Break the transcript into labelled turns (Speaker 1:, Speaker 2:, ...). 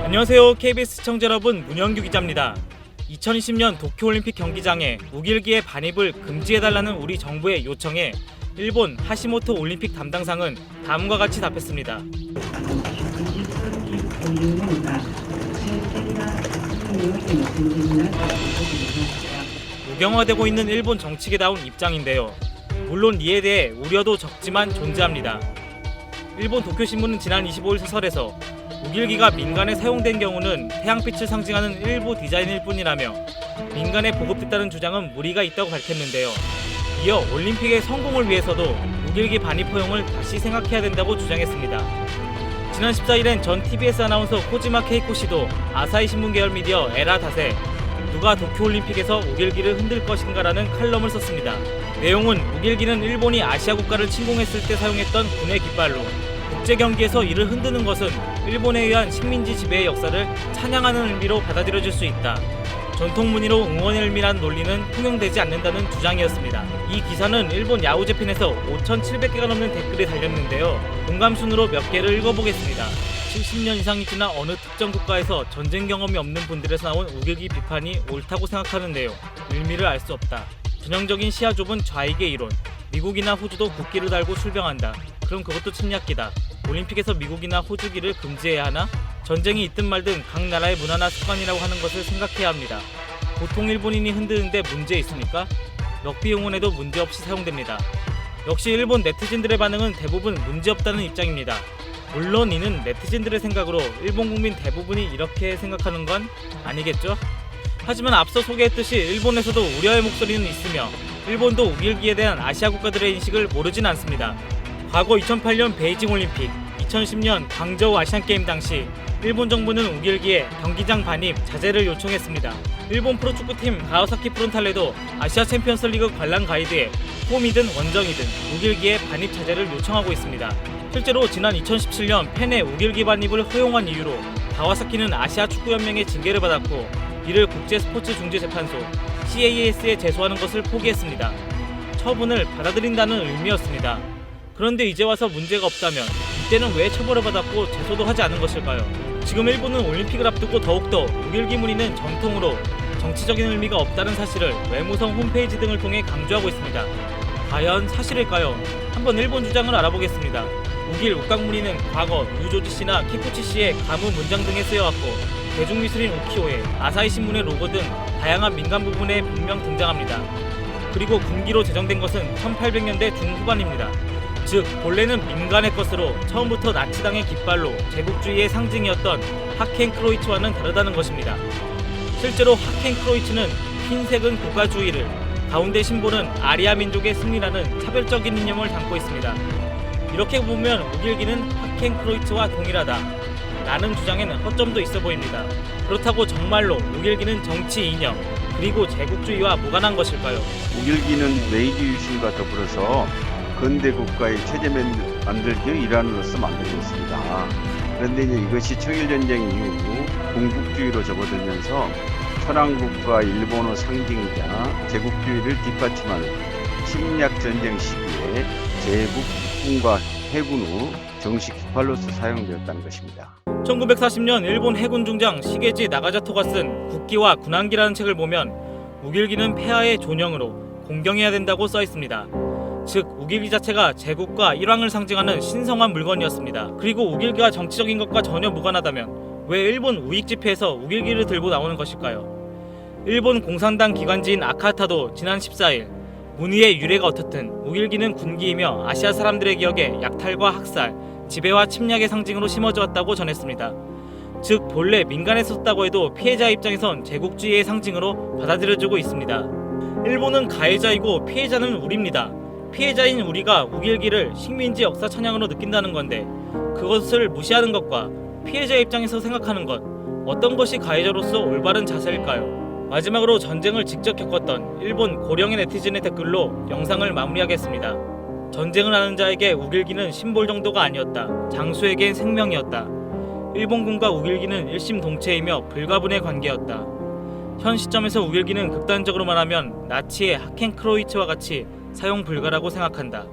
Speaker 1: 안녕하세요. KBS 시청자 여러분, 문영규 기자입니다. 2020년 도쿄올림픽 경기장에 우길기의 반입을 금지해달라는 우리 정부의 요청에 일본 하시모토 올림픽 담당상은 다음과 같이 답했습니다. 무경화되고 있는 일본 정치계 다운 입장인데요. 물론 이에 대해 우려도 적지만 존재합니다. 일본 도쿄신문은 지난 25일 소설에서 우길기가 민간에 사용된 경우는 태양빛을 상징하는 일부 디자인일 뿐이라며 민간에 보급됐다는 주장은 무리가 있다고 밝혔는데요. 이어 올림픽의 성공을 위해서도 우길기 반입 허용을 다시 생각해야 된다고 주장했습니다. 지난 14일엔 전 TBS 아나운서 코지마 케이코 씨도 아사히 신문 계열 미디어 에라닷에 누가 도쿄올림픽에서 우길기를 흔들 것인가라는 칼럼을 썼습니다. 내용은 우길기는 일본이 아시아 국가를 침공했을 때 사용했던 군의 깃발로 국제 경기에서 이를 흔드는 것은 일본에 의한 식민지 지배의 역사를 찬양하는 의미로 받아들여질 수 있다. 전통 무늬로 응원의 의미란 논리는 통용되지 않는다는 주장이었습니다. 이 기사는 일본 야후재팬에서 5,700개가 넘는 댓글이 달렸는데요. 공감 순으로 몇 개를 읽어보겠습니다. 70년 이상이 지나 어느 특정 국가에서 전쟁 경험이 없는 분들에서 나온 우길기 비판이 옳다고 생각하는데요. 의미를 알 수 없다. 전형적인 시야 좁은 좌익의 이론. 미국이나 호주도 국기를 달고 출병한다. 그럼 그것도 침략기다. 올림픽에서 미국이나 호주기를 금지해야 하나? 전쟁이 있든 말든 각 나라의 문화나 습관이라고 하는 것을 생각해야 합니다. 보통 일본인이 흔드는데 문제 있습니까? 럭비 응원에도 문제없이 사용됩니다. 역시 일본 네티즌들의 반응은 대부분 문제없다는 입장입니다. 물론 이는 네티즌들의 생각으로 일본 국민 대부분이 이렇게 생각하는 건 아니겠죠? 하지만 앞서 소개했듯이 일본에서도 우려의 목소리는 있으며 일본도 우길기에 대한 아시아 국가들의 인식을 모르진 않습니다. 과거 2008년 베이징 올림픽, 2010년 광저우 아시안게임 당시 일본 정부는 우길기에 경기장 반입 자제를 요청했습니다. 일본 프로축구팀 가와사키 프론탈레도 아시아 챔피언스 리그 관람 가이드에 홈이든 원정이든 우길기에 반입 자제를 요청하고 있습니다. 실제로 지난 2017년 팬의 우길기 반입을 허용한 이유로 가와사키는 아시아 축구연맹의 징계를 받았고 이를 국제스포츠중재재판소 CAS에 제소하는 것을 포기했습니다. 처분을 받아들인다는 의미였습니다. 그런데 이제 와서 문제가 없다면 이때는 왜 처벌을 받았고 제소도 하지 않은 것일까요? 지금 일본은 올림픽을 앞두고 더욱더 우길기 무늬는 전통으로 정치적인 의미가 없다는 사실을 외무성 홈페이지 등을 통해 강조하고 있습니다. 과연 사실일까요? 한번 일본 주장을 알아보겠습니다. 우길 uk각 무늬는 과거 유조지 씨나 키쿠치 씨의 가문 문장 등에 쓰여왔고 대중미술인 우키오에 아사히 신문의 로고 등 다양한 민간 부분에 분명 등장합니다. 그리고 군기로 제정된 것은 1800년대 중후반입니다. 즉 본래는 민간의 것으로 처음부터 나치당의 깃발로 제국주의의 상징이었던 하켄크로이츠와는 다르다는 것입니다. 실제로 하켄크로이츠는 흰색은 국가주의를, 가운데 심볼은 아리아 민족의 승리라는 차별적인 이념을 담고 있습니다. 이렇게 보면 우길기는 하켄크로이츠와 동일하다 라는 주장에는 허점도 있어 보입니다. 그렇다고 정말로 우길기는 정치 이념 그리고 제국주의와 무관한 것일까요?
Speaker 2: 우길기는 메이지 유신과 더불어서 근대 국가의 체제 만들기의 일환으로서 만들고 있습니다. 그런데 이제 이것이 청일전쟁 이후 군국주의로 접어들면서 천황국가 일본의 상징이자 제국주의를 뒷받침하는 침략전쟁 시기에 제국 국군과 해군 후 정식 깃발로서 사용되었다는 것입니다.
Speaker 1: 1940년 일본 해군 중장 시게지 나가자토가 쓴 국기와 군함기라는 책을 보면 우길기는 폐하의 존영으로 공경해야 된다고 써 있습니다. 즉 우길기 자체가 제국과 일왕을 상징하는 신성한 물건이었습니다. 그리고 우길기가 정치적인 것과 전혀 무관하다면 왜 일본 우익 집회에서 우길기를 들고 나오는 것일까요? 일본 공산당 기관지인 아카하타도 지난 14일 문의의 유래가 어떻든 우길기는 군기이며 아시아 사람들의 기억에 약탈과 학살, 지배와 침략의 상징으로 심어져 왔다고 전했습니다. 즉 본래 민간에 썼다고 해도 피해자 입장에선 제국주의의 상징으로 받아들여지고 있습니다. 일본은 가해자이고 피해자는 우리입니다. 피해자인 우리가 우길기를 식민지 역사 찬양으로 느낀다는 건데 그것을 무시하는 것과 피해자 입장에서 생각하는 것 어떤 것이 가해자로서 올바른 자세일까요? 마지막으로 전쟁을 직접 겪었던 일본 고령의 네티즌의 댓글로 영상을 마무리하겠습니다. 전쟁을 하는 자에게 우길기는 심볼 정도가 아니었다. 장수에겐 생명이었다. 일본군과 우길기는 일심동체이며 불가분의 관계였다. 현 시점에서 우길기는 극단적으로 말하면 나치의 하켄크로이츠와 같이 사용 불가라고 생각한다.